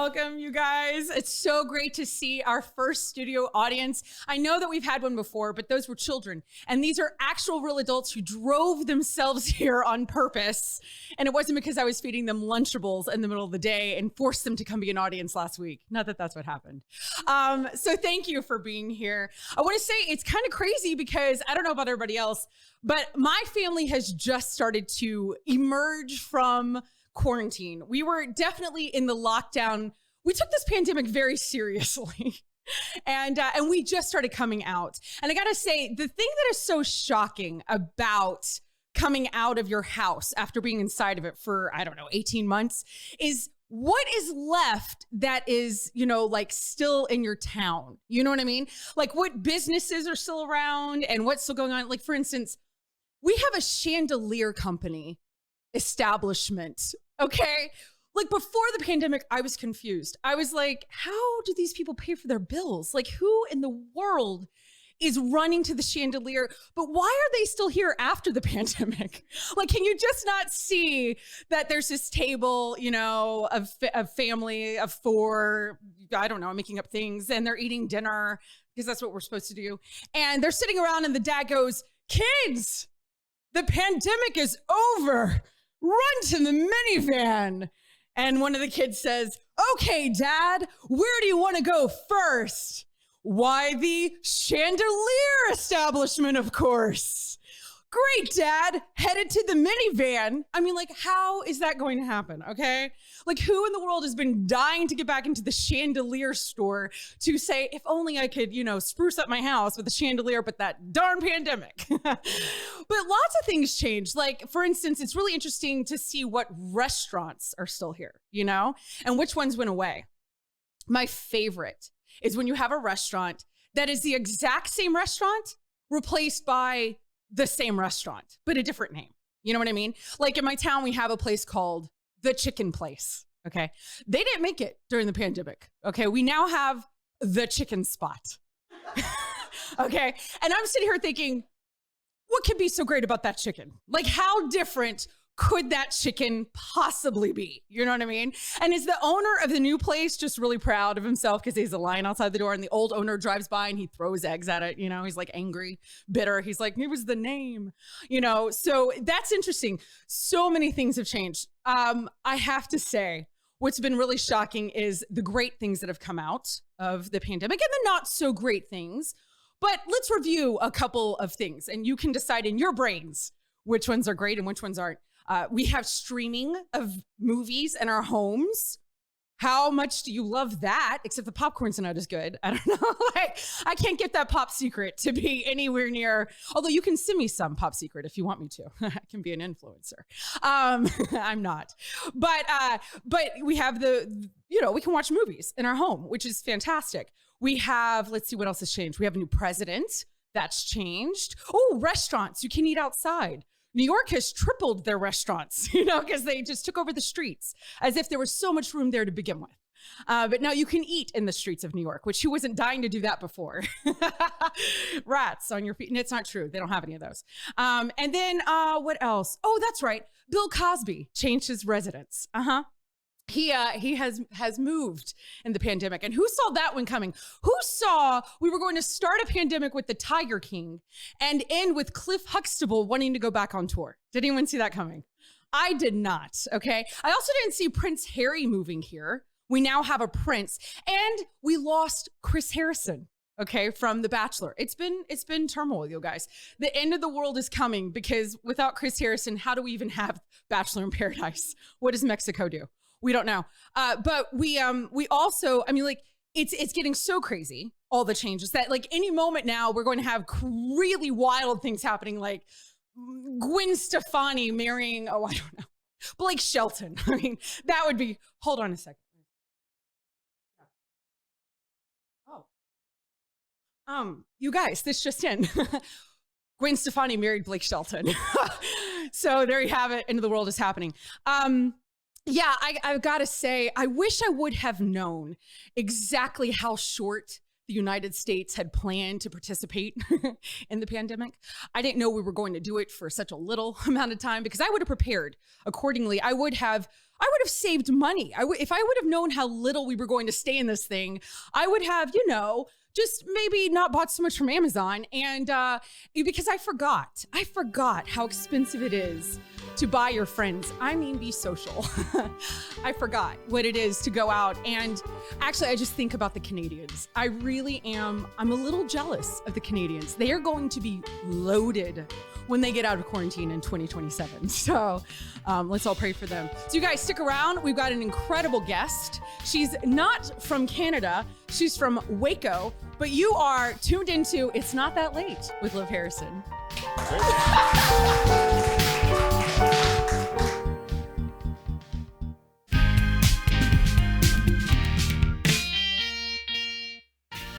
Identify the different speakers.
Speaker 1: welcome, you guys. It's so great to see our first studio audience. I know that we've had one before, but those were children. And these are actual real adults who drove themselves here on purpose. And it wasn't because I was feeding them Lunchables in the middle of the day and forced them to come be an audience last week. Not that that's what happened. So thank you for being here. I want to say it's kind of crazy because I don't know about everybody else, but my family has just started to emerge from quarantine. We were definitely in the lockdown. We took this pandemic very seriously. And we just started coming out. And I got to say, the thing that is so shocking about coming out of your house after being inside of it for, 18 months is what is left that is, like still in your town. You know what I mean? Like what businesses are still around and what's still going on. Like, for instance, we have a chandelier company establishment. Okay. Like before the pandemic, I was confused. I was like, how do these people pay for their bills? Like who in the world is running to the chandelier? But why are they still here after the pandemic? Like, can you just not see that there's this table, of family of four, I don't know, I'm making up things, and they're eating dinner because that's what we're supposed to do. And they're sitting around and the dad goes, kids, the pandemic is over. Run to the minivan. And one of the kids says, okay, Dad, where do you want to go first? Why, the chandelier establishment, of course. Great, Dad, headed to the minivan. I mean, like, how is that going to happen? Okay. Like who in the world has been dying to get back into the chandelier store to say, if only I could, spruce up my house with a chandelier, but that darn pandemic. But lots of things changed. Like, for instance, it's really interesting to see what restaurants are still here, and which ones went away. My favorite is when you have a restaurant that is the exact same restaurant replaced by the same restaurant, but a different name. You know what I mean? Like in my town, we have a place called The Chicken Place. Okay. They didn't make it during the pandemic. Okay. We now have The Chicken Spot. Okay. And I'm sitting here thinking, what could be so great about that chicken? Like how different could that chicken possibly be? You know what I mean? And is the owner of the new place just really proud of himself because he's a line outside the door and the old owner drives by and he throws eggs at it? He's like angry, bitter. He's like, it was the name, so that's interesting. So many things have changed. I have to say, what's been really shocking is the great things that have come out of the pandemic and the not so great things. But let's review a couple of things and you can decide in your brains which ones are great and which ones aren't. We have streaming of movies in our homes. How much do you love that? Except the popcorn's not as good. I don't know. I can't get that Pop Secret to be anywhere near, although you can send me some Pop Secret if you want me to. I can be an influencer. I'm not. But we have we can watch movies in our home, which is fantastic. We have, let's see what else has changed. We have a new president. That's changed. Oh, restaurants. You can eat outside. New York has tripled their restaurants, because they just took over the streets as if there was so much room there to begin with. But now you can eat in the streets of New York, which who wasn't dying to do that before? Rats on your feet. And it's not true. They don't have any of those. And then what else? Oh, that's right. Bill Cosby changed his residence. He has moved in the pandemic. And who saw that one coming? Who saw we were going to start a pandemic with the Tiger King and end with Cliff Huxtable wanting to go back on tour? Did anyone see that coming? I did not, okay? I also didn't see Prince Harry moving here. We now have a prince and we lost Chris Harrison, okay, from The Bachelor. It's been turmoil, you guys. The end of the world is coming because without Chris Harrison, how do we even have Bachelor in Paradise? What does Mexico do? We don't know. But we also, it's getting so crazy, all the changes that like any moment now we're going to have really wild things happening, like Gwen Stefani marrying, I don't know, Blake Shelton. That would be, hold on a second. You guys, this just in. Gwen Stefani married Blake Shelton. So there you have it. End of the world is happening. Yeah, I've got to say, I wish I would have known exactly how short the United States had planned to participate in the pandemic. I didn't know we were going to do it for such a little amount of time because I would have prepared accordingly. I would have I would have saved money. If I would have known how little we were going to stay in this thing, I would have, just maybe not bought so much from Amazon. And because I forgot how expensive it is to buy your friends. I mean, be social. I forgot what it is to go out. And actually, I just think about the Canadians. I really am. I'm a little jealous of the Canadians. They are going to be loaded when they get out of quarantine in 2027. So let's all pray for them. So you guys stick around. We've got an incredible guest. She's not from Canada. She's from Waco, but you are tuned into It's Not That Late with Liv Harrison.